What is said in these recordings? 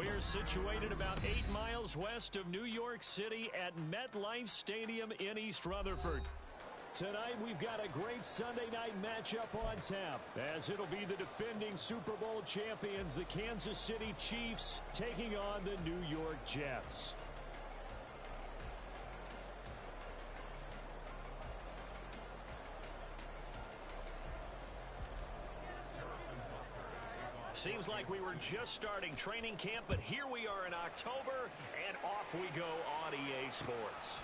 We're situated about 8 miles west of New York City at MetLife Stadium in East Rutherford. Tonight, we've got a great Sunday night matchup on tap, as it'll be the defending Super Bowl champions, the Kansas City Chiefs, taking on the New York Jets. Seems like we were just starting training camp, but here we are in October, and off we go on EA Sports.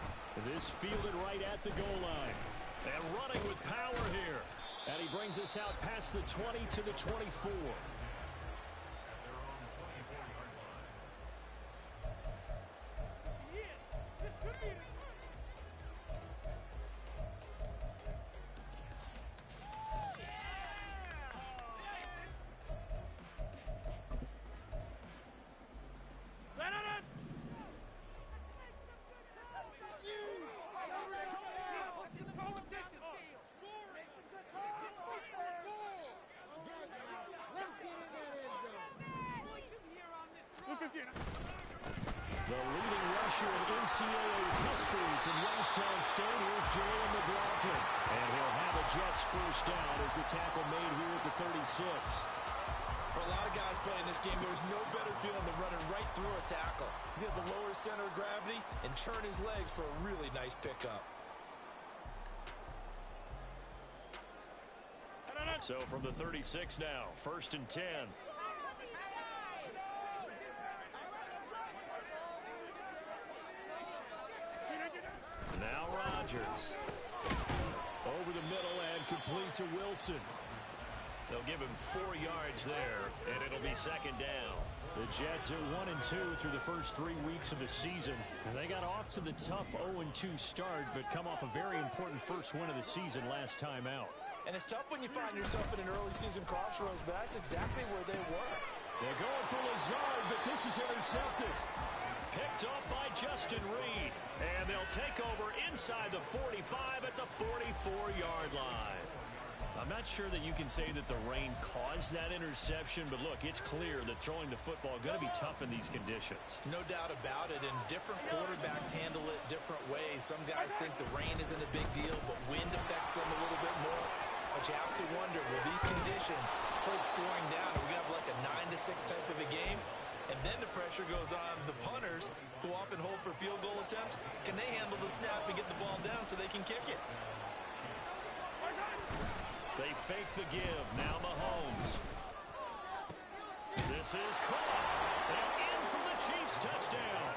This fielded right at the goal line. And running with power here. And he brings us out past the 20 to the 24. The leading rusher in NCAA history from Youngstown State, here's Jalen McLaughlin. And he'll have a Jets first down as the tackle made here at the 36. For a lot of guys playing this game, there's no better feeling than running right through a tackle. He's able to lower his center of gravity and churn his legs for a really nice pickup. So from the 36 now, 1st and 10. Now Rodgers. Over the middle and complete to Wilson. They'll give him 4 yards there, and it'll be 2nd down. The Jets are 1-2 through the first 3 weeks of the season. And they got off to the tough 0-2 start, but come off a very important first win of the season last time out. And it's tough when you find yourself in an early season crossroads, but that's exactly where they were. They're going for Lazard, but this is intercepted. Picked off by Justin Reed. And they'll take over inside the 45 at the 44-yard line. I'm not sure that you can say that the rain caused that interception, but look, it's clear that throwing the football is going to be tough in these conditions. No doubt about it, and different quarterbacks handle it different ways. Some guys think the rain isn't a big deal, but wind affects them a little bit more. But you have to wonder, will these conditions hold scoring down? Are we going to have like a 9-6 type of a game? And then the pressure goes on the punters, who often hold for field goal attempts. Can they handle the snap and get the ball down so they can kick it? They fake the give. Now Mahomes. This is caught. And in from the Chiefs touchdown.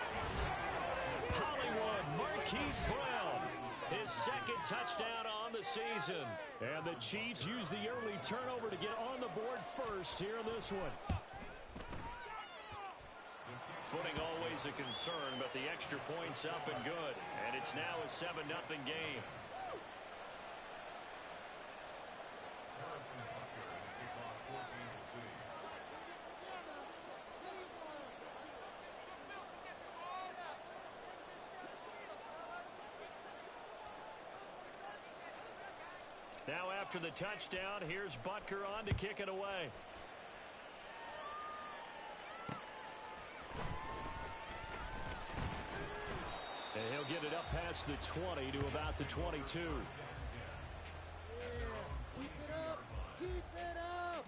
Hollywood Marquise Brown. His 2nd touchdown on the season. And the Chiefs use the early turnover to get on the board first here in this one. Footing always a concern, but the extra point's up and good. And it's now a 7-0 game. Now after the touchdown, here's Butker on to kick it away. And he'll get it up past the 20 to about the 22. Yeah, keep it up, keep it up.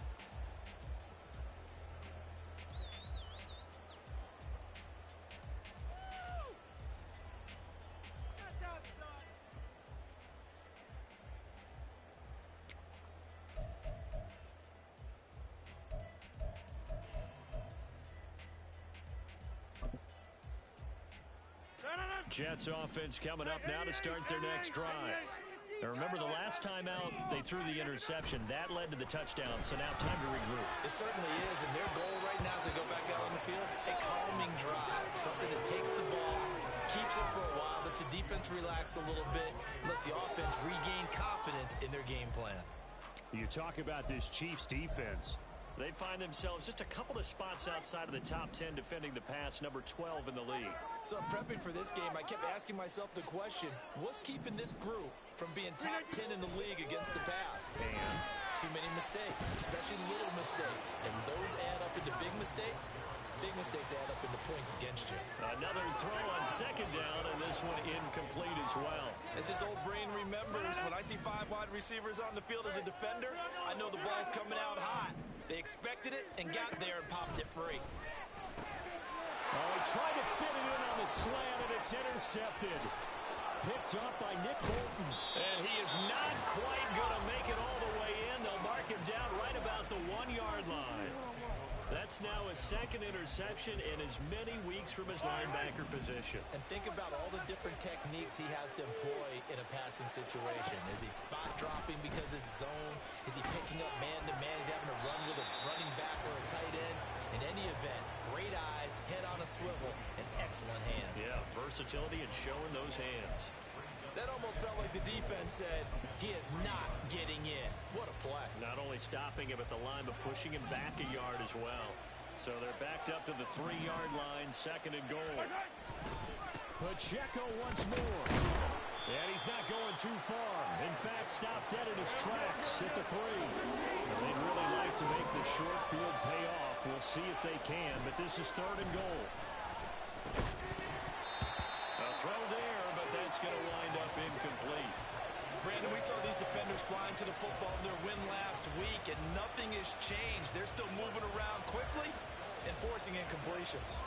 Jets offense coming up now to start their next drive. Now remember, the last time out, they threw the interception. That led to the touchdown, so now time to regroup. It certainly is, and their goal right now as they go back out on the field, a calming drive, something that takes the ball, keeps it for a while, lets the defense relax a little bit, lets the offense regain confidence in their game plan. You talk about this Chiefs defense. They find themselves just a couple of spots outside of the top 10 defending the pass, number 12 in the league. So prepping for this game, I kept asking myself the question, what's keeping this group from being top 10 in the league against the pass? And too many mistakes, especially little mistakes. And those add up into big mistakes. big mistakes add up into points against you. Another throw on second down, and this one incomplete as well. As his old brain remembers, when I see 5 wide receivers on the field as a defender, I know the ball's coming out hot. They expected it and got there and popped it free. Oh, he tried to fit it in on the slant, and it's intercepted. Picked up by Nick Bolton. And he is not quite going to make it all the way in. They'll mark him down right about the 1-yard line. That's now his second interception in as many weeks from his linebacker position. And think about all the different techniques he has to employ in a passing situation. Is he spot dropping because it's zone? Is he picking up man-to-man? Is he having to run with a running back or a tight end? In any event, great eyes, head on a swivel, and excellent hands. Yeah, versatility and showing those hands. That almost felt like the defense said, he is not getting in. What a play. Not only stopping him at the line, but pushing him back a yard as well. So they're backed up to the 3-yard line, second and goal. Pacheco once more. And he's not going too far. In fact, stopped dead in his tracks at the 3. They'd really like to make the short field pay off. We'll see if they can, but this is third and goal. A throw there, but that's going to wind up incomplete. Brandon, we saw these defenders flying to the football in their win last week, and nothing has changed. They're still moving around quickly and forcing incompletions.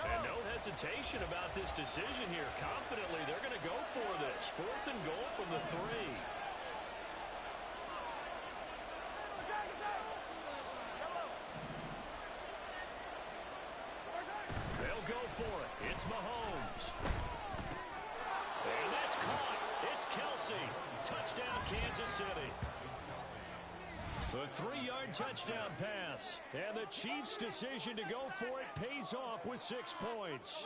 And no hesitation about this decision here. Confidently, they're going to go for this. Fourth and goal from the 3. They'll go for it. It's Mahomes. And that's caught. It's Kelsey. Touchdown, Kansas City. The 3-yard touchdown pass. And the Chiefs' decision to go for it pays off with 6 points.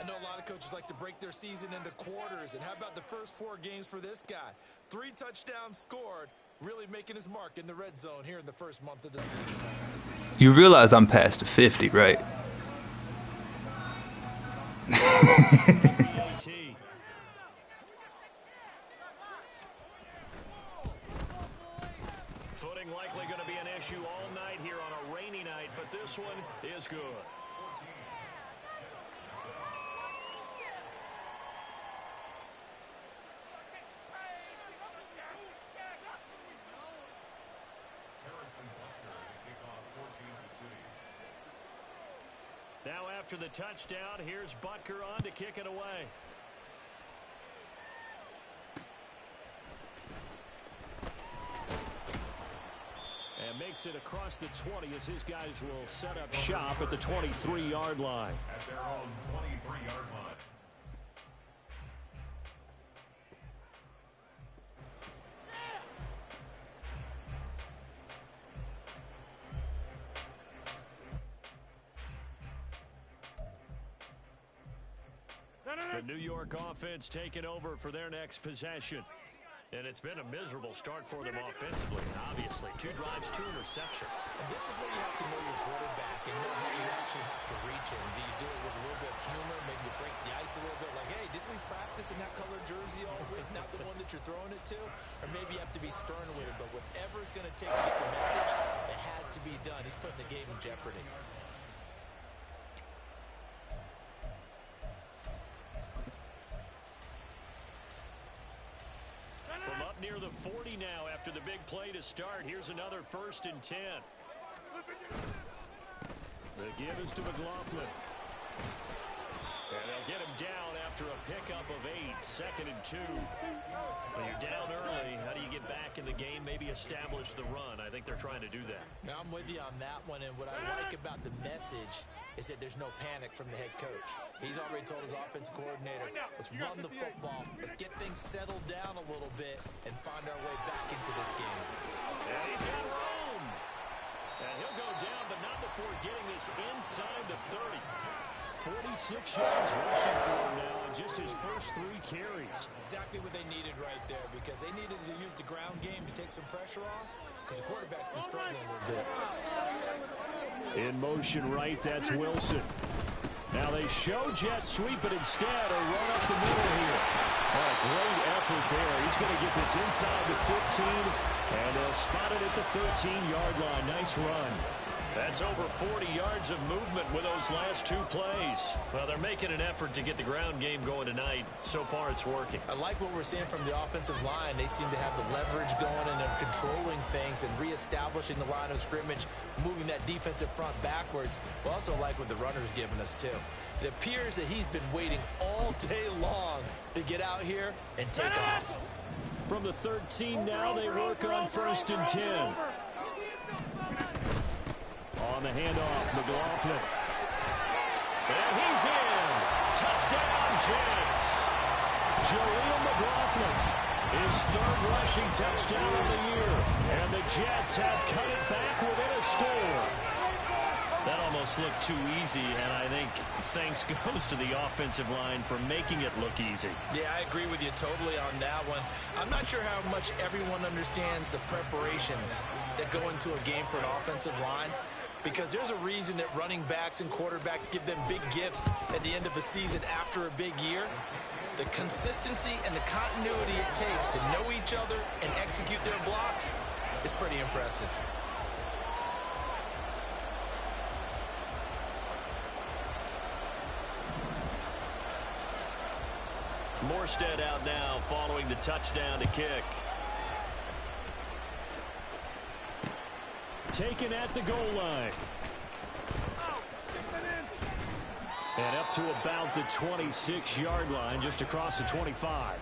I know a lot of coaches like to break their season into quarters. And how about the first 4 games for this guy? 3 touchdowns scored, really making his mark in the red zone here in the first month of the season. You realize I'm past 50, right? Footing likely going to be an issue all night here on a rainy night, but this one is good. Now after the touchdown, here's Butker on to kick it away. And makes it across the 20 as his guys will set up shop at the 23-yard line. At their own 23-yard line. The New York offense taking over for their next possession. And it's been a miserable start for them offensively, obviously. 2 drives, 2 interceptions. And this is where you have to know your quarterback and know how you actually have to reach him. Do you do it with a little bit of humor? Maybe you break the ice a little bit. Like, hey, didn't we practice in that colored jersey all week? Not the one that you're throwing it to? Or maybe you have to be stern with it. But whatever it's going to take to get the message, it has to be done. He's putting the game in jeopardy. Near the 40 now after the big play to start. Here's another 1st and 10. The give is to McLaughlin. And they'll get him down after a pickup of 8. 2nd and 2. When you're down early, how do you get back in the game? Maybe establish the run. I think they're trying to do that. Now I'm with you on that one, and what I like about the message is that there's no panic from the head coach. He's already told his offensive coordinator, let's run the football, let's get things settled down a little bit and find our way back into this game. And he's got room. And he'll go down, but not before getting this inside the 30. 46 yards rushing for him now in just his first 3 carries. Exactly what they needed right there, because they needed to use the ground game to take some pressure off, because the quarterback's been struggling a little bit. In motion right, that's Wilson. Now they show jet sweep, but instead a run up the middle here. Oh, great effort there. He's going to get this inside the 15 And they'll spot it at the 13-yard line. Nice run. That's over 40 yards of movement with those last two plays. Well, they're making an effort to get the ground game going tonight. So far, it's working. I like what we're seeing from the offensive line. They seem to have the leverage going, and they're controlling things and reestablishing the line of scrimmage, moving that defensive front backwards. We also like what the runner's giving us, too. It appears that he's been waiting all day long to get out here and take off. From the 13 now, they work on 1st and 10. On the handoff, McLaughlin. And he's in. Touchdown, Jets. Jaleel McLaughlin, his 3rd rushing touchdown of the year. And the Jets have cut it back within a score. That almost looked too easy, and I think thanks goes to the offensive line for making it look easy. Yeah, I agree with you totally on that one. I'm not sure how much everyone understands the preparations that go into a game for an offensive line, because there's a reason that running backs and quarterbacks give them big gifts at the end of the season after a big year. The consistency and the continuity it takes to know each other and execute their blocks is pretty impressive. Morstead out now following the touchdown to kick. Taken at the goal line. And up to about the 26-yard line, just across the 25. Way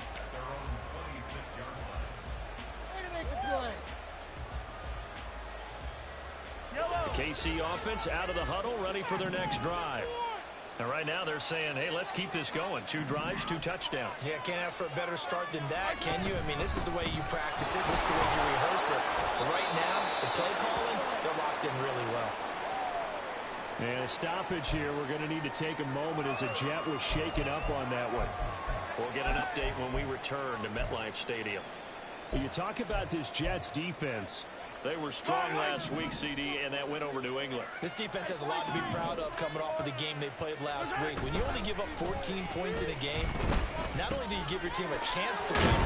to make the play. The KC offense out of the huddle, ready for their next drive. And right now they're saying, hey, let's keep this going. 2 drives, 2 touchdowns. Yeah, can't ask for a better start than that, can you? I mean, this is the way you practice it. This is the way you rehearse it. But right now, the play calling, they're locked in really well. And a stoppage here. We're going to need to take a moment as a Jet was shaken up on that one. We'll get an update when we return to MetLife Stadium. You talk about this Jets defense. They were strong last week, CD, and that went over New England. This defense has a lot to be proud of coming off of the game they played last week. When you only give up 14 points in a game, not only do you give your team a chance to win,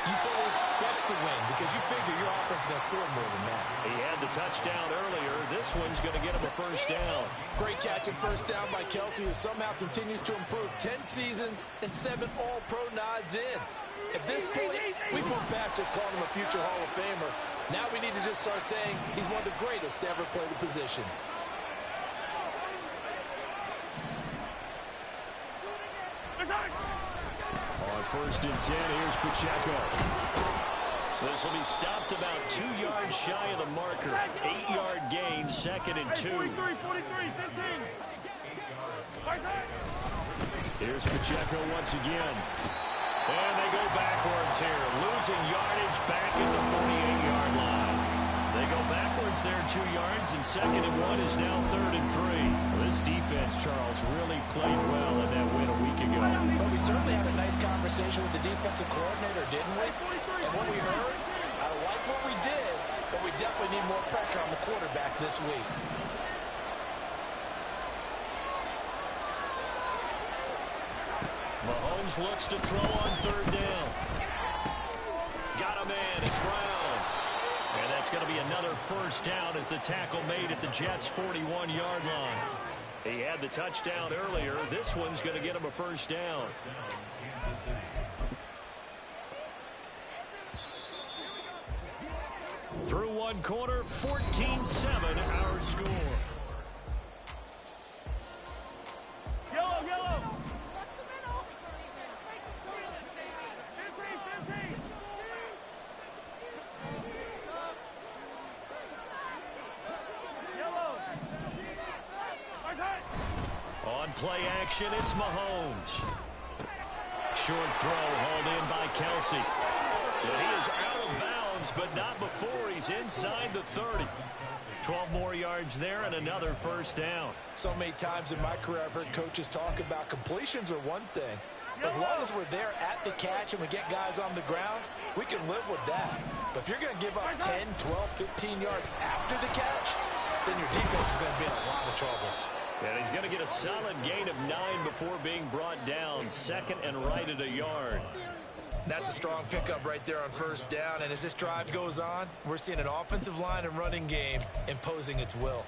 you fully expect to win because you figure your offense is going to score more than that. He had the touchdown earlier. This one's going to get him a first down. Great catch and first down by Kelsey, who somehow continues to improve. 10 seasons and 7 All-Pro nods in. At this point, we've moved past just calling him a future Hall of Famer. Now we need to just start saying he's one of the greatest to ever play the position. On 1st and 10, here's Pacheco. This will be stopped about 2 yards shy of the marker. 8-yard gain, 2nd and 2. 43, 15. Here's Pacheco once again. And they go backwards here, losing yardage back at the 48-yard line. They go backwards there 2 yards, and 2nd and 1 is now 3rd and 3. Well, this defense, Charles, really played well in that win a week ago. But we certainly had a nice conversation with the defensive coordinator, didn't we? And what we heard, I like what we did, but we definitely need more pressure on the quarterback this week. Mahomes looks to throw on 3rd down. Got a man, it's Brown. And that's going to be another first down as the tackle made at the Jets' 41-yard line. He had the touchdown earlier. This one's going to get him a first down. Through one quarter, 14-7 our score. Yellow. On play action, it's Mahomes. Short throw hauled in by Kelsey. And he is out of bounds, but not before he's inside the 30. 12 more yards there and another first down. So many times in my career I've heard coaches talk about completions are one thing. As long as we're there at the catch and we get guys on the ground, we can live with that. But if you're going to give up 10, 12, 15 yards after the catch, then your defense is going to be in a lot of trouble. And he's going to get a solid gain of 9 before being brought down. 2nd and right at a yard. That's a strong pickup right there on first down. And as this drive goes on, we're seeing an offensive line and running game imposing its will.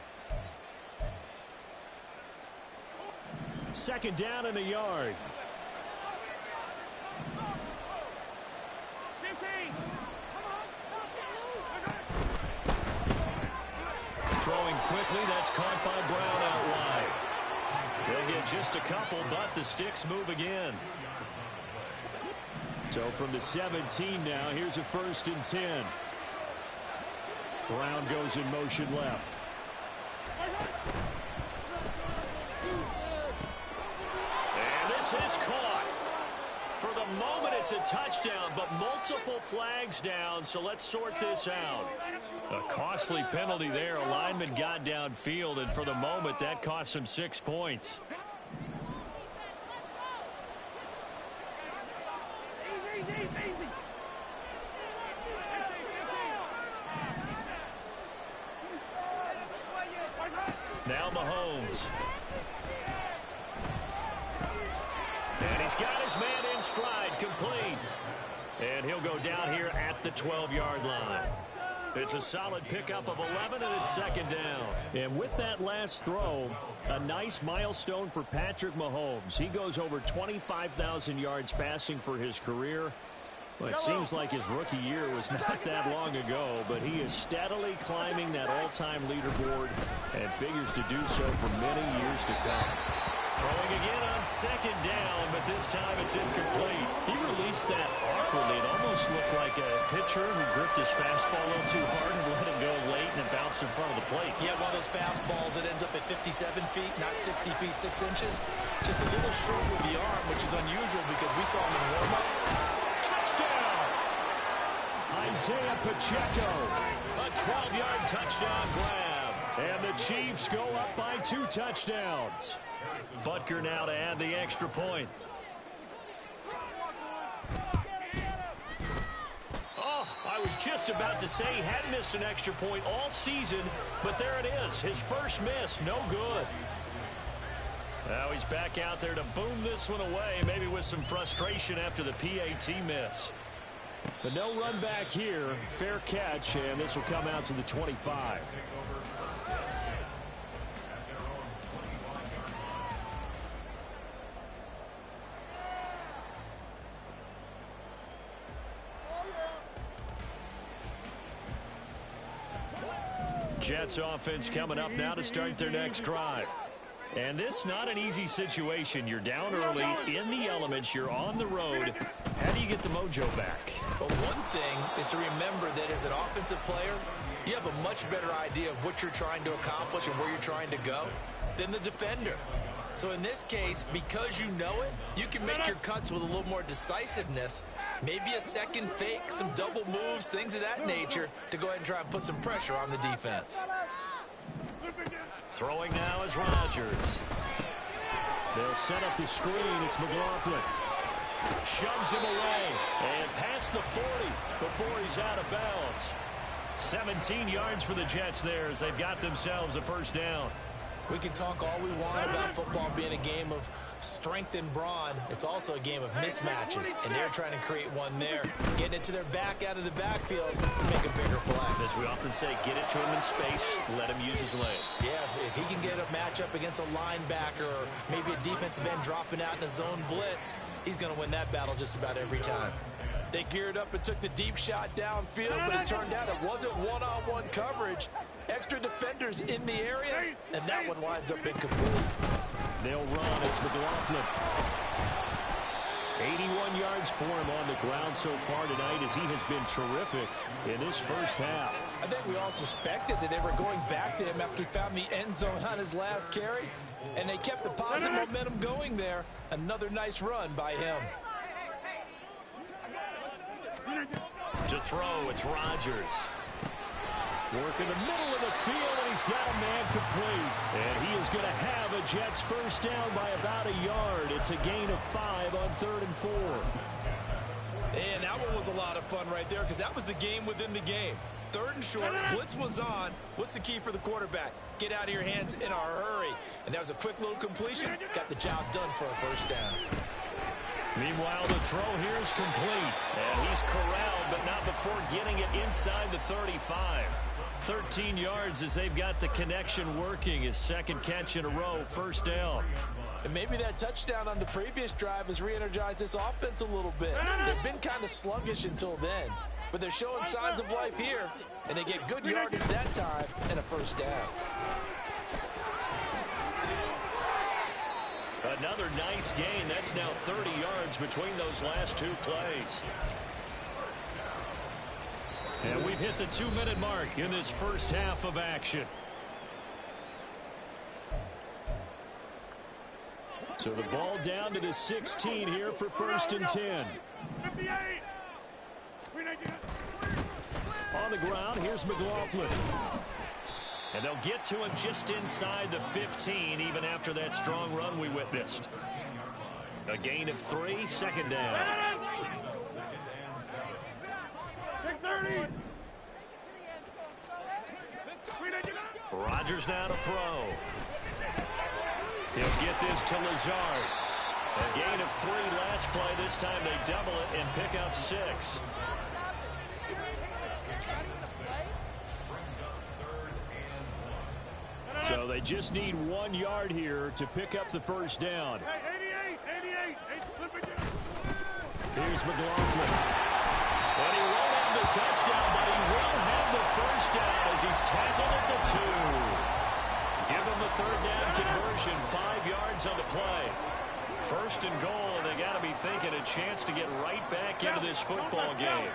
Second down and a yard. Throwing quickly, that's caught by Brown out wide. They'll get just a couple, but the sticks move again. So from the 17 now, here's a 1st and 10. Brown goes in motion left. And this is caught. For the moment, it's a touchdown, but multiple flags down, so let's sort this out. A costly penalty there. A lineman got downfield, and for the moment, that cost him 6 points. Now Mahomes. And he's got his man in stride, complete. And he'll go down here at the 12-yard line. It's a solid pickup of 11, and it's second down. And with that last throw, a nice milestone for Patrick Mahomes. He goes over 25,000 yards passing for his career. Well, it seems like his rookie year was not that long ago, but he is steadily climbing that all-time leaderboard and figures to do so for many years to come. Throwing again on second down, but this time it's incomplete. He released that awkwardly. It almost looked like a pitcher who gripped his fastball a little too hard and let it go late, and it bounced in front of the plate. Yeah, one of those fastballs that ends up at 57 feet, not 60 feet, 6 inches. Just a little short with the arm, which is unusual because we saw him in warm-ups. Touchdown! Isaiah Pacheco. A 12-yard touchdown grab. And the Chiefs go up by 2 touchdowns. Butker now to add the extra point. Oh, I was just about to say he hadn't missed an extra point all season, but there it is. His first miss, no good. Now he's back out there to boom this one away, maybe with some frustration after the PAT miss. But no run back here. Fair catch, and this will come out to the 25. Jets offense coming up now to start their next drive. And this not an easy situation. You're down early, in the elements, you're on the road. How do you get the mojo back? But one thing is to remember that as an offensive player, you have a much better idea of what you're trying to accomplish and where you're trying to go than the defender. So in this case, because you know it, you can make your cuts with a little more decisiveness. Maybe a second fake, some double moves, things of that nature to go ahead and try and put some pressure on the defense. Throwing now is Rodgers. They'll set up the screen. It's McLaughlin. Shoves him away. And past the 40 before he's out of bounds. 17 yards for the Jets there as they've got themselves a first down. We can talk all we want about football being a game of strength and brawn. It's also a game of mismatches, and they're trying to create one there. Getting it to their back out of the backfield to make a bigger play. As we often say, get it to him in space, let him use his leg. Yeah, if he can get a matchup against a linebacker or maybe a defensive end dropping out in a zone blitz, he's going to win that battle just about every time. They geared up and took the deep shot downfield, but it turned out it wasn't one-on-one coverage. Extra defenders in the area, and that one winds up incomplete. They'll run. It's McLaughlin. 81 yards for him on the ground so far tonight as he has been terrific in his first half. I think we all suspected that they were going back to him after he found the end zone on his last carry, and they kept the positive momentum going there. Another nice run by him. To throw, it's Rodgers. Work in the middle of the field, and he's got a man complete. And he is going to have a Jets first down by about a yard. It's a gain of 5 on 3rd and 4. And that one was a lot of fun right there because that was the game within the game. 3rd and short, blitz was on. What's the key for the quarterback? Get out of your hands in a hurry. And that was a quick little completion. Got the job done for a first down. Meanwhile, the throw here is complete. And he's corralled, but not before getting it inside the 35. 13 yards as they've got the connection working. His second catch in a row, first down. And maybe that touchdown on the previous drive has re-energized this offense a little bit. They've been kind of sluggish until then, but they're showing signs of life here, and they get good yardage that time and a first down. Another nice gain. That's now 30 yards between those last two plays. And we've hit the 2-minute mark in this first half of action. So the ball down to the 16 here for 1st and 10. On the ground, here's McLaughlin. And they'll get to him just inside the 15, even after that strong run we witnessed. A gain of 3, second down. Rodgers now to throw. He'll get this to Lazard. A gain of 3 last play. This time they double it and pick up 6. So they just need 1 yard here to pick up the first down. Here's McLaughlin. And he won't have the touchdown, but he will have the first down as he's tackled at the 2. Give him the third down conversion, 5 yards on the play. First and goal, and they got to be thinking a chance to get right back into this football game.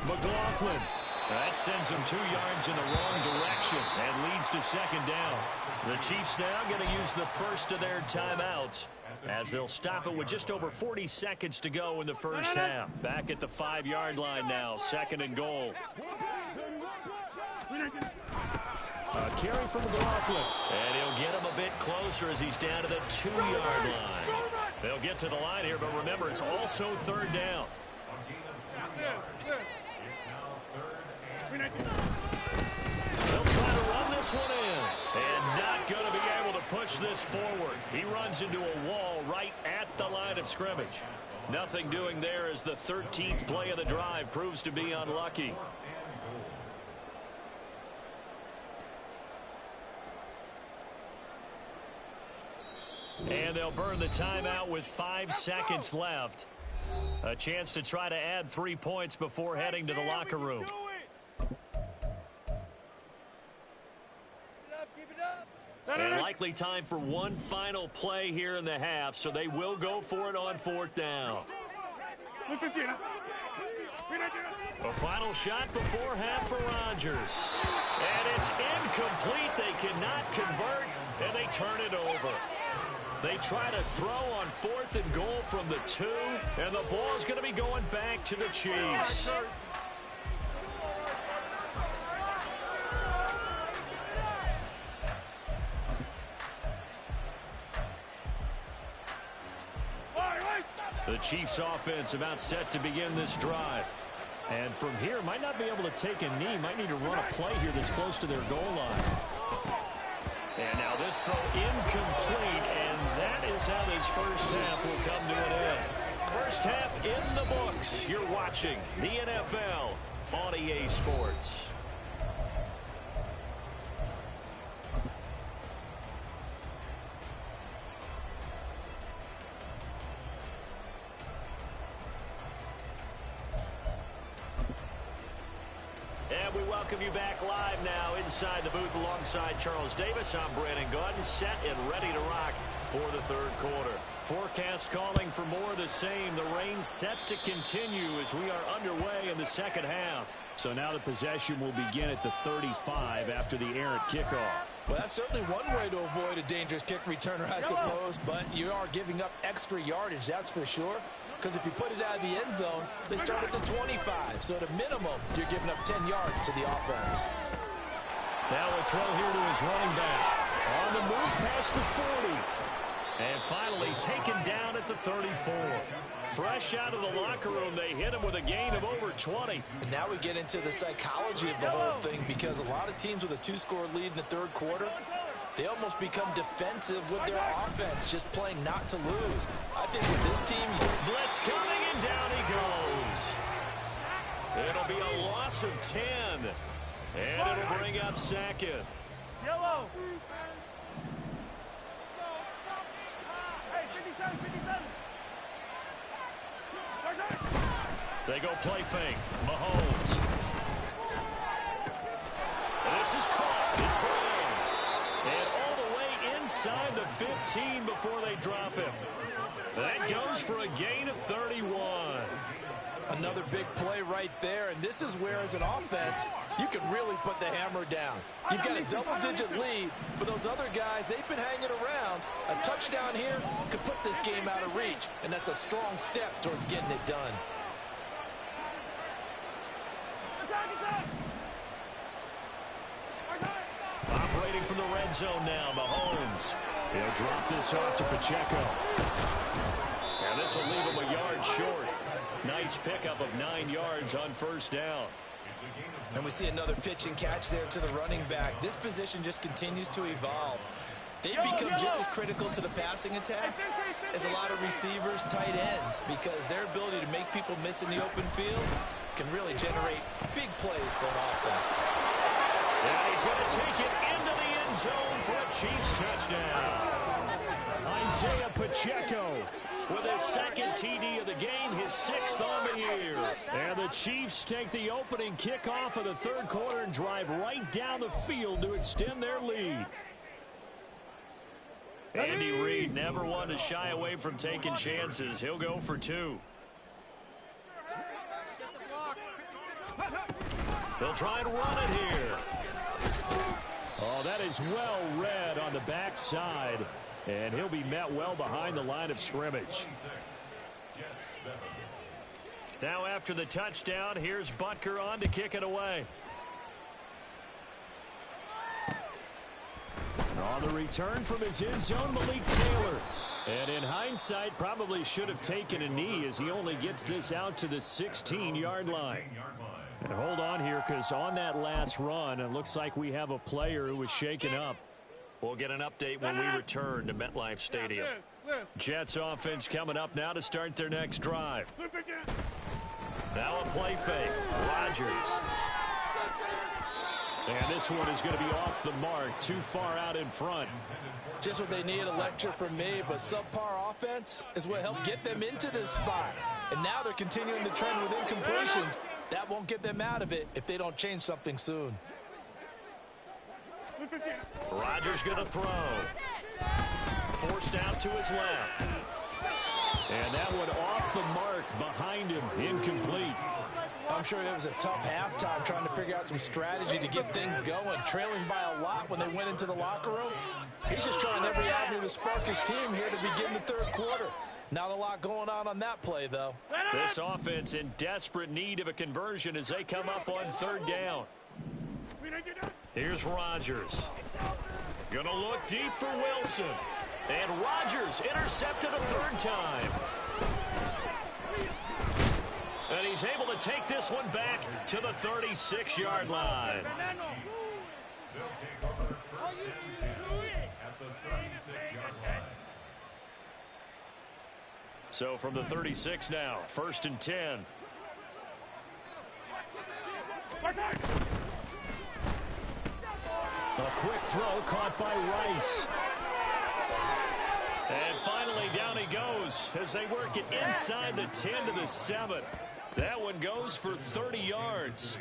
McLaughlin. That sends him 2 yards in the wrong direction and leads to second down. The Chiefs now going to use the first of their timeouts as they'll stop it with just over 40 seconds to go in the first half. Back at the 5-yard line now, second and goal. A carry from McLaughlin. And he'll get him a bit closer as he's down to the 2-yard line. They'll get to the line here, but remember, it's also third down. They'll try to run this one in. And not going to be able to push this forward. He runs into a wall right at the line of scrimmage. Nothing doing there as the 13th play of the drive proves to be unlucky. And they'll burn the timeout with 5 seconds left. A chance to try to add 3 points before heading to the locker room. And likely time for one final play here in the half, so they will go for it on 4th down. A final shot before half for Rodgers. And it's incomplete. They cannot convert, and they turn it over. They try to throw on 4th and goal from the 2, and the ball is going to be going back to the Chiefs. The Chiefs offense about set to begin this drive. And from here, might not be able to take a knee. Might need to run a play here that's close to their goal line. And now this throw incomplete, and that is how this first half will come to an end. First half in the books. You're watching the NFL on EA Sports. And we welcome you back live now inside the booth alongside Charles Davis. I'm Brandon Gaudin, set and ready to rock for the third quarter. Forecast calling for more of the same. The rain set to continue as we are underway in the second half. So now the possession will begin at the 35 after the errant kickoff. Well, that's certainly one way to avoid a dangerous kick returner, I suppose, but you are giving up extra yardage, that's for sure. Because if you put it out of the end zone, they start at the 25. So at a minimum, you're giving up 10 yards to the offense. Now a throw here to his running back. On the move past the 40. And finally taken down at the 34. Fresh out of the locker room, they hit him with a gain of over 20. And now we get into the psychology of the whole thing, because a lot of teams with a 2-score lead in the third quarter, they almost become defensive with their offense, just playing not to lose. I think with this team, blitz coming, and down he goes. It'll be a loss of 10, and it'll bring up second. Yellow. Hey, 57, 57. They go play fake. Mahomes. And this is caught. It's Brown. And all the way inside the 15 before they drop him. That goes for a gain of 31. Another big play right there, and this is where, as an offense, you can really put the hammer down. You've got a double-digit lead, but those other guys, they've been hanging around. A touchdown here could put this game out of reach, and that's a strong step towards getting it done. Operating from the red zone now, Mahomes. He'll drop this off to Pacheco. And this will leave him a yard short. Nice pickup of 9 yards on first down. And we see another pitch and catch there to the running back. This position just continues to evolve. They've become just as critical to the passing attack as a lot of receivers, tight ends, because their ability to make people miss in the open field can really generate big plays for an offense. And he's going to take it into the end zone for a Chiefs touchdown. Isaiah Pacheco with his second TD of the game, his 6th on the year. And the Chiefs take the opening kickoff of the third quarter and drive right down the field to extend their lead. Andy Reid never one to shy away from taking chances. He'll go for 2. They'll try and run it here. Oh, that is well read on the backside. And he'll be met well behind the line of scrimmage. Now after the touchdown, here's Butker on to kick it away. On the return from his end zone, Malik Taylor. And in hindsight, probably should have taken a knee as he only gets this out to the 16-yard line. And hold on here, because on that last run, it looks like we have a player who was shaken up. We'll get an update when we return to MetLife Stadium. Jets offense coming up now to start their next drive. Now a play fake. Rodgers. And this one is going to be off the mark, too far out in front. Just what they need, a lecture from me, but subpar offense is what helped get them into this spot. And now they're continuing the trend with incompletions. That won't get them out of it if they don't change something soon. Rodgers going to throw. Forced out to his left. And that one off the mark behind him, incomplete. I'm sure it was a tough halftime trying to figure out some strategy to get things going. Trailing by a lot when they went into the locker room. He's just trying every avenue to spark his team here to begin the third quarter. Not a lot going on that play, though. This offense in desperate need of a conversion as they come up on third down. Here's Rodgers. Gonna look deep for Wilson. And Rodgers intercepted a third time. And he's able to take this one back to the 36-yard line. So from the 36 now, 1st and 10. A quick throw caught by Rice. And finally down he goes as they work it inside the 10 to the 7. That one goes for 30 yards.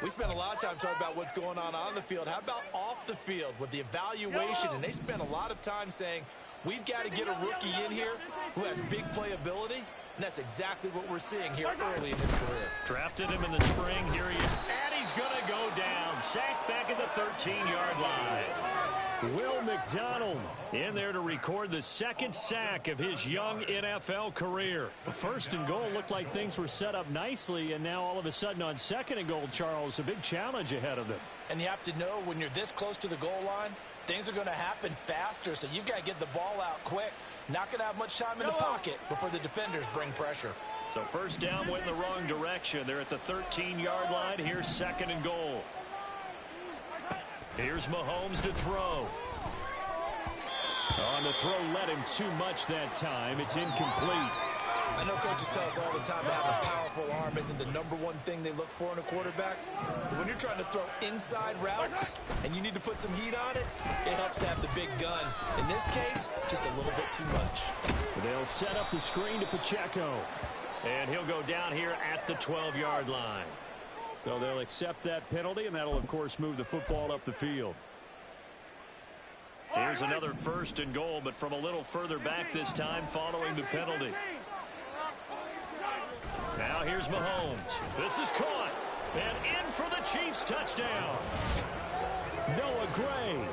We spent a lot of time talking about what's going on the field. How about off the field with the evaluation? And they spent a lot of time saying, we've got to get a rookie in here who has big playability. And that's exactly what we're seeing here early in his career. Drafted him in the spring. Here he is. And he's going to go down. Sacked back at the 13-yard line. Will McDonald in there to record the second sack of his young NFL career. First and goal looked like things were set up nicely, and now all of a sudden on second and goal, Charles, a big challenge ahead of them. And you have to know when you're this close to the goal line, things are going to happen faster, so you've got to get the ball out quick. Not going to have much time in the pocket before the defenders bring pressure. So first down went in the wrong direction. They're at the 13-yard line. Here's second and goal. Here's Mahomes to throw. On the throw, led him too much that time. It's incomplete. I know coaches tell us all the time that having a powerful arm isn't the #1 thing they look for in a quarterback. But when you're trying to throw inside routes and you need to put some heat on it, it helps to have the big gun. In this case, just a little bit too much. They'll set up the screen to Pacheco. And he'll go down here at the 12-yard line. So they'll accept that penalty, and that'll, of course, move the football up the field. Here's another 1st and goal, but from a little further back this time following the penalty. Now here's Mahomes. This is caught. And in for the Chiefs touchdown. Noah Gray,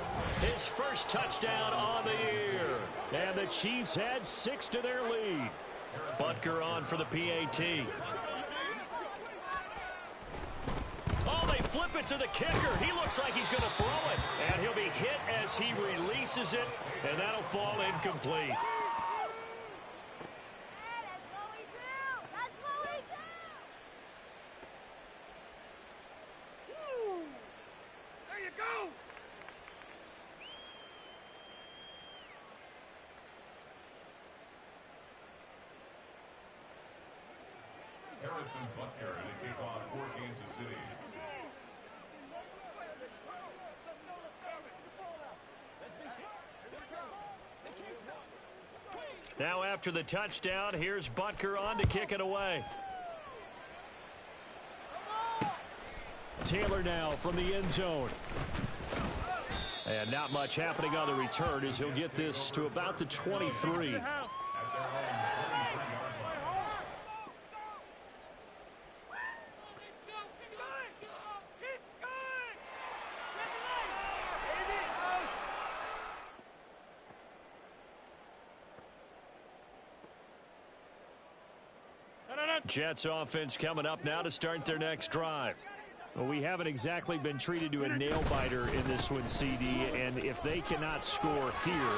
his first touchdown on the year. And the Chiefs had 6 to their lead. Butker on for the PAT. Oh, they flip it to the kicker. He looks like he's going to throw it. And he'll be hit as he releases it. And that'll fall incomplete. Harrison Butker to kick off for Kansas City. Now after the touchdown, here's Butker on to kick it away. Taylor now from the end zone. And not much happening on the return as he'll get this to about the 23. Jets offense coming up now to start their next drive. Well, we haven't exactly been treated to a nail-biter in this one, CD, and if they cannot score here,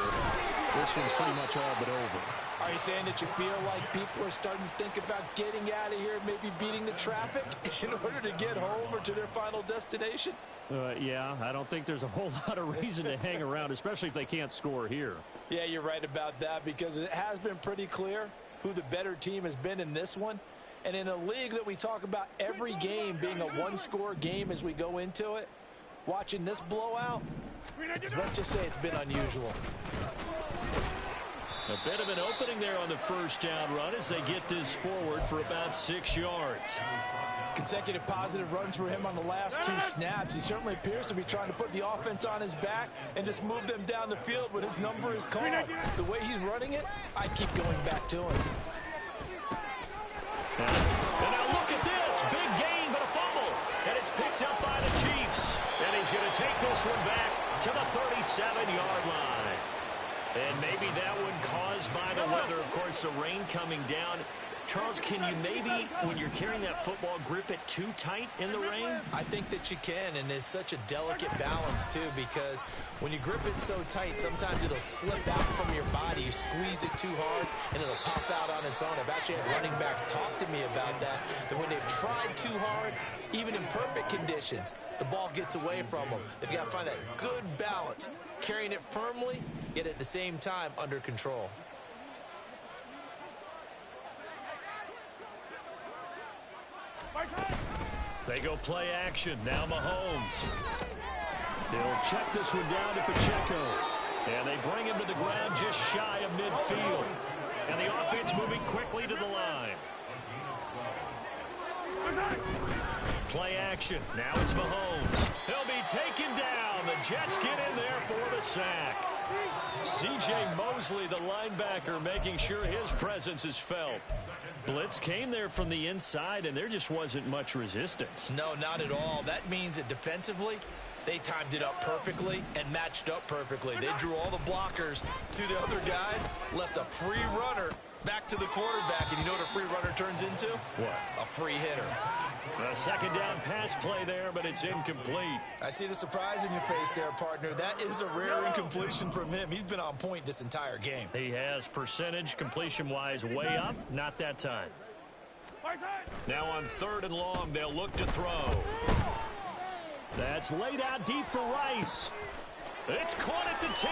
this one's pretty much all but over. Are you saying that you feel like people are starting to think about getting out of here, maybe beating the traffic in order to get home or to their final destination? Yeah, I don't think there's a whole lot of reason to hang around, especially if they can't score here. Yeah, you're right about that because it has been pretty clear who the better team has been in this one. And in a league that we talk about every game being a one-score game as we go into it, watching this blowout, let's just say it's been unusual. A bit of an opening there on the first down run as they get this forward for about 6 yards. Consecutive positive runs for him on the last 2 snaps. He certainly appears to be trying to put the offense on his back and just move them down the field when his number is called. The way he's running it, I keep going back to him. And now look at this. Big gain, but a fumble. And it's picked up by the Chiefs. And he's going to take this one back to the 37-yard line. And maybe that one caused by the weather. Of course, the rain coming down. Charles, can you maybe, when you're carrying that football, grip it too tight in the rain? I think that you can, and it's such a delicate balance, too, because when you grip it so tight, sometimes it'll slip out from your body. You squeeze it too hard, and it'll pop out on its own. I've actually had running backs talk to me about that when they've tried too hard, even in perfect conditions, the ball gets away from them. They've got to find that good balance, carrying it firmly, yet at the same time under control. They go play action. Now Mahomes. They'll check this one down to Pacheco. And they bring him to the ground just shy of midfield. And the offense moving quickly to the line. Play action. Now it's Mahomes. He'll be taken down. The Jets get in there for the sack. C.J. Mosley, the linebacker, making sure his presence is felt. Blitz came there from the inside, and there just wasn't much resistance. No, not at all. That means that defensively, they timed it up perfectly and matched up perfectly. They drew all the blockers to the other guys, left a free runner back to the quarterback. And you know what a free runner turns into? What? A free hitter. A second down pass play there, but it's incomplete. I see the surprise in your face there, partner. That is a rare incompletion from him. He's been on point this entire game. He has percentage completion-wise way up. Not that time. Now on 3rd and long, they'll look to throw. That's laid out deep for Rice. It's caught at the 10.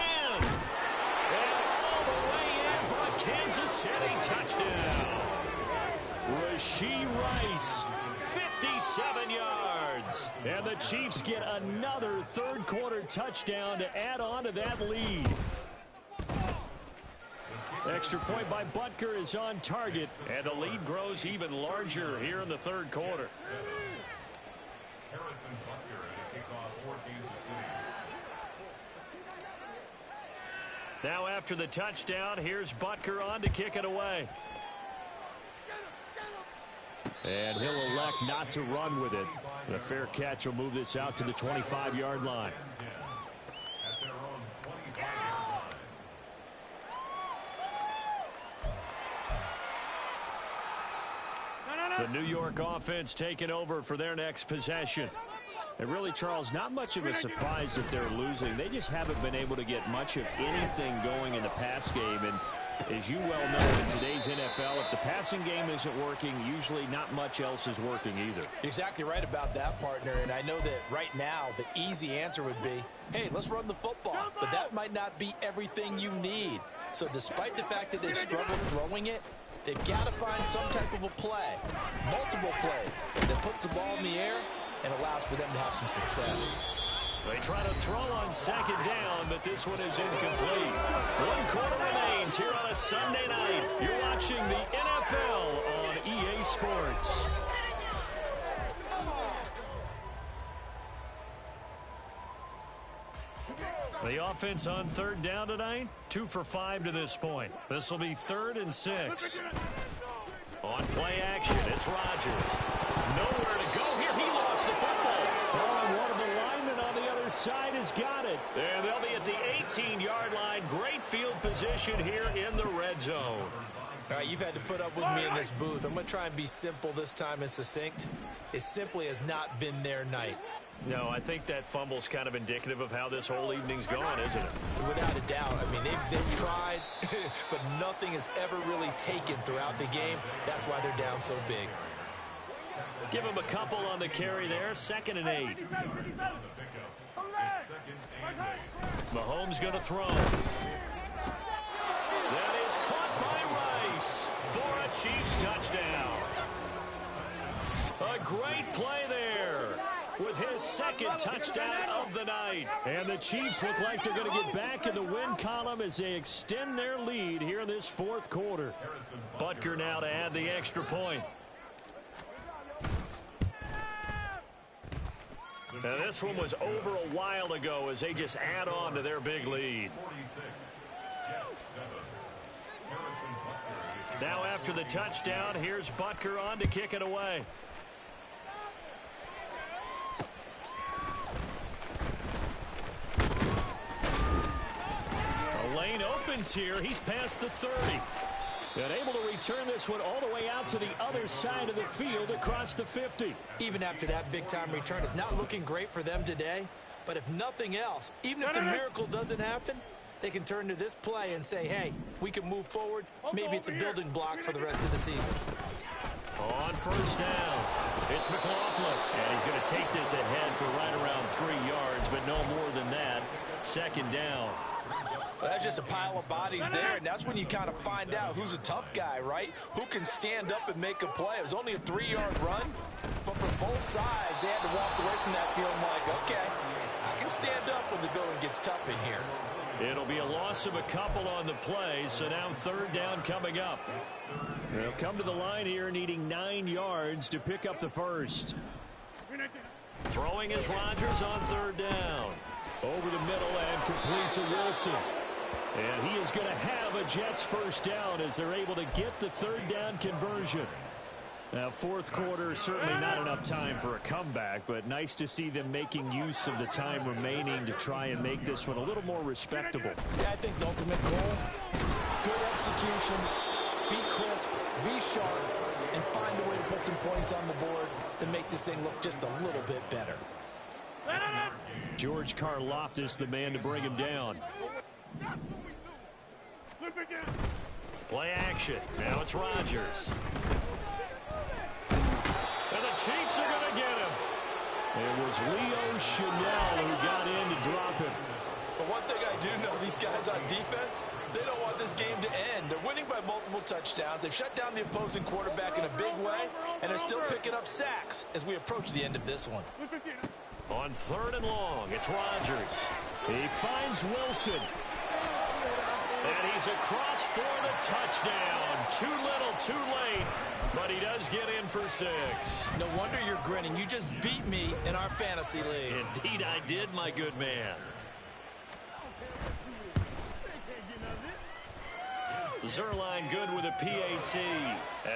Kansas City touchdown. Rashee Rice, 57 yards. And the Chiefs get another third-quarter touchdown to add on to that lead. Extra point by Butker is on target, and the lead grows even larger here in the third quarter. Harrison Butker at a kickoff for Kansas City. Now after the touchdown, here's Butker on to kick it away. And he'll elect not to run with it. The fair catch will move this out to the 25-yard line. At their own 25-yard line. The New York offense taking over for their next possession. And really, Charles, not much of a surprise that they're losing. They just haven't been able to get much of anything going in the pass game. And as you well know, in today's NFL, if the passing game isn't working, usually not much else is working either. Exactly right about that, partner. And I know that right now the easy answer would be, hey, let's run the football. But that might not be everything you need. So despite the fact that they've struggled throwing it, they've got to find some type of a play, multiple plays, that puts the ball in the air and allows for them to have some success. They try to throw on second down, but this one is incomplete. 1 quarter remains here on a Sunday night. You're watching the NFL on EA Sports. The offense on third down tonight, 2 for 5 to this point. This will be 3rd and 6. On play action, it's Rodgers. Nowhere to go here. He lost the football. Oh, and one of the linemen on the other side has got it. And they'll be at the 18-yard line. Great field position here in the red zone. All right, you've had to put up with me in this booth. I'm going to try and be simple this time and succinct. It simply has not been their night. No, I think that fumble's kind of indicative of how this whole evening's gone, isn't it? Without a doubt. I mean, they've tried, but nothing has ever really taken throughout the game. That's why they're down so big. Give him a couple on the carry there. 2nd and 8. Mahomes going to throw. That is caught by Rice for a Chiefs touchdown. A great play there with his 2nd touchdown of the night. And the Chiefs look like they're going to get back in the win column as they extend their lead here in this 4th quarter. Butker now to add the extra point. Now this one was over a while ago as they just add on to their big lead. Now after the touchdown, here's Butker on to kick it away. The lane opens here. He's past the 30. And able to return this one all the way out to the other side of the field across the 50. Even after that big-time return, it's not looking great for them today. But if nothing else, even if the miracle doesn't happen, they can turn to this play and say, hey, we can move forward. Maybe it's a building block for the rest of the season. On first down, it's McLaughlin. And he's going to take this ahead for right around 3 yards, but no more than that. 2nd down. Well, that's just a pile of bodies there, and that's when you kind of find out who's a tough guy, right? Who can stand up and make a play. It was only a 3-yard run, but for both sides, they had to walk away from that field like, okay, I can stand up when the going gets tough in here. It'll be a loss of a couple on the play, so now 3rd down coming up. They'll come to the line here needing 9 yards to pick up the first. Throwing is Rodgers on 3rd down. Over the middle and complete to Wilson. And he is going to have a Jets first down as they're able to get the 3rd down conversion. Now, 4th quarter, certainly not enough time for a comeback, but nice to see them making use of the time remaining to try and make this one a little more respectable. Yeah, I think the ultimate goal, good execution, be crisp, be sharp, and find a way to put some points on the board to make this thing look just a little bit better. George Karlaftis, the man to bring him down. Play action. Now it's Rodgers. And the Chiefs are going to get him. It was Leo Chanel who got in to drop him. But one thing I do know, these guys on defense, they don't want this game to end. They're winning by multiple touchdowns. They've shut down the opposing quarterback in a big way, and they're still picking up sacks as we approach the end of this one. On 3rd and long, it's Rodgers. He finds Wilson. And he's across for the touchdown. Too little, too late, but he does get in for 6. No wonder you're grinning. You just beat me in our fantasy league. Indeed I did, my good man. Zuerlein good with a PAT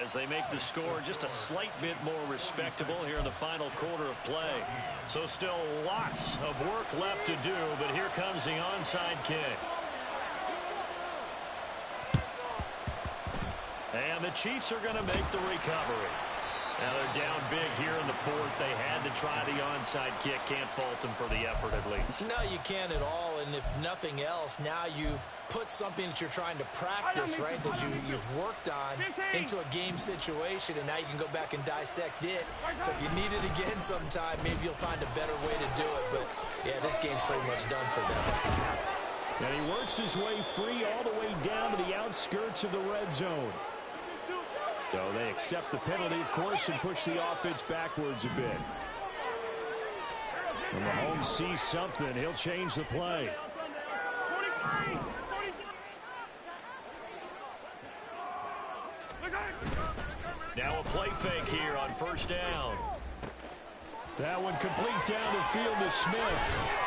as they make the score just a slight bit more respectable here in the final quarter of play. So still lots of work left to do, but here comes the onside kick. And the Chiefs are going to make the recovery. Now they're down big here in the 4th. They had to try the onside kick. Can't fault them for the effort at least. No, you can't at all. And if nothing else, now you've put something that you're trying to practice, right, that you've worked on into a game situation, and now you can go back and dissect it. So if you need it again sometime, maybe you'll find a better way to do it. But, yeah, this game's pretty much done for them. And he works his way free all the way down to the outskirts of the red zone. So they accept the penalty, of course, and push the offense backwards a bit. When Mahomes sees something, he'll change the play. Now a play fake here on 1st down. That one complete down the field to Smith.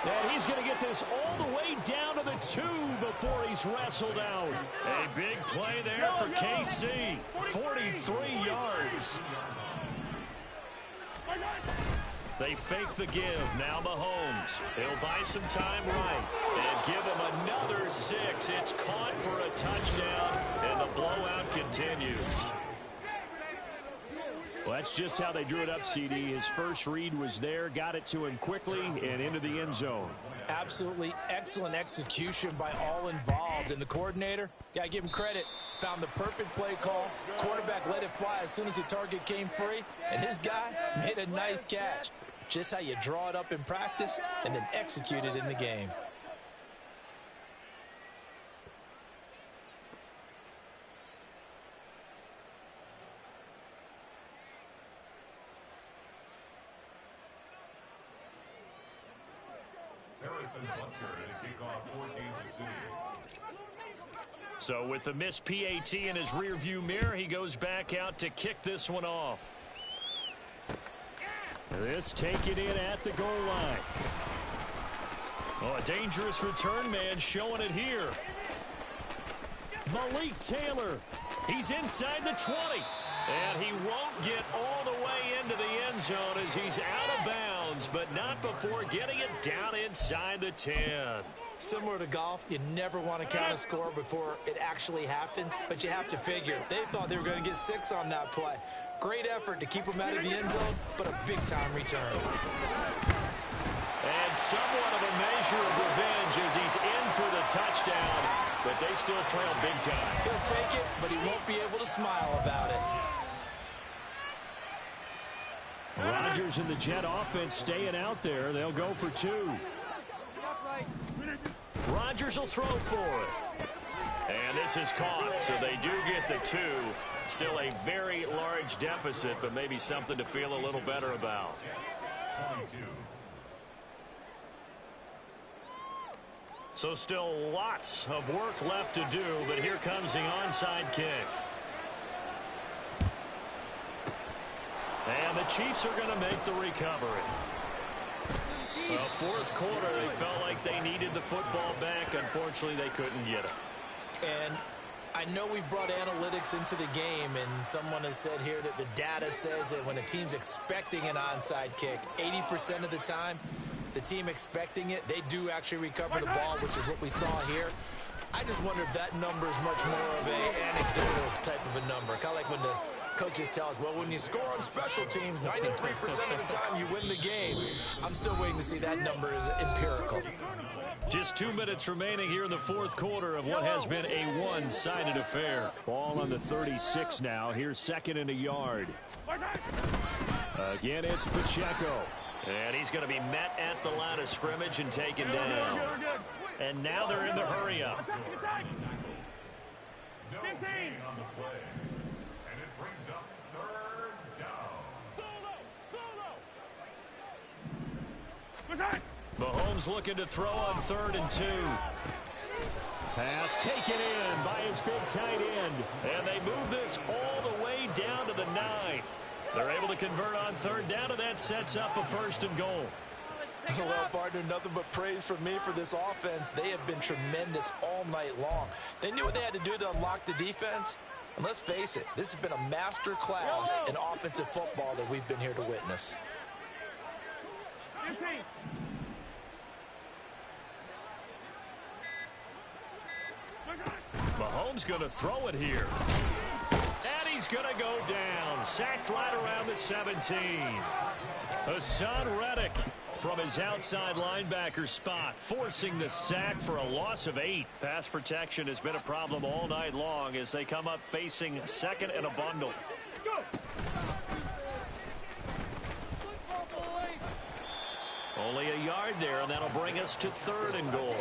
And he's going to get this all the way down to the 2 before he's wrestled out. A big play there for KC. 43 yards. They fake the give. Now Mahomes. He'll buy some time right and give him another 6. It's caught for a touchdown, and the blowout continues. Well, that's just how they drew it up, CD. His first read was there, got it to him quickly, and into the end zone. Absolutely excellent execution by all involved. And the coordinator, got to give him credit, found the perfect play call. Quarterback let it fly as soon as the target came free, and his guy made a nice catch. Just how you draw it up in practice and then execute it in the game. So with the missed PAT in his rearview mirror, he goes back out to kick this one off. This taken in at the goal line. Oh, a dangerous return man showing it here. Malik Taylor. He's inside the 20. And he won't get all the way into the end zone as he's out of bounds, but not before getting it down inside the 10. Similar to golf, you never want to count a score before it actually happens, but you have to figure they thought they were going to get 6 on that play. Great effort to keep them out of the end zone, but a big-time return. And somewhat of a measure of revenge as he's in for the touchdown, but they still trail big time. He'll take it, but he won't be able to smile about it. Rodgers and the Jet offense staying out there. They'll go for 2. Rodgers will throw for it. And this is caught, so they do get the 2. Still a very large deficit, but maybe something to feel a little better about. 22. So still lots of work left to do, but here comes the onside kick. And the Chiefs are going to make the recovery. Well, 4th quarter, they felt like they needed the football back. Unfortunately, they couldn't get it. And I know we brought analytics into the game, and someone has said here that the data says that when a team's expecting an onside kick, 80% of the time, the team expecting it, they do actually recover the ball, which is what we saw here. I just wonder if that number is much more of a anecdotal type of a number. Kind of like when the coaches tell us, well, when you score on special teams, 93% of the time you win the game. I'm still waiting to see that number is empirical. Just 2 minutes remaining here in the 4th quarter of what has been a one-sided affair. Ball on the 36 now. Here's 2nd and a yard. Again, it's Pacheco. And he's going to be met at the line of scrimmage and taken down. And now they're in the hurry-up. No gain on the play. And it brings up third down. Mahomes looking to throw on 3rd and 2. Pass taken in by his big tight end. And they move this all the way down to the 9. They're able to convert on 3rd down, and that sets up a 1st and goal. Well, partner, nothing but praise from me for this offense. They have been tremendous all night long. They knew what they had to do to unlock the defense. And let's face it, this has been a master class in offensive football that we've been here to witness. Mahomes going to throw it here. And he's going to go down. Sacked right around the 17. Hassan Reddick from his outside linebacker spot, forcing the sack for a loss of 8. Pass protection has been a problem all night long as they come up facing 2nd and a bundle. Only a yard there, and that'll bring us to 3rd and goal.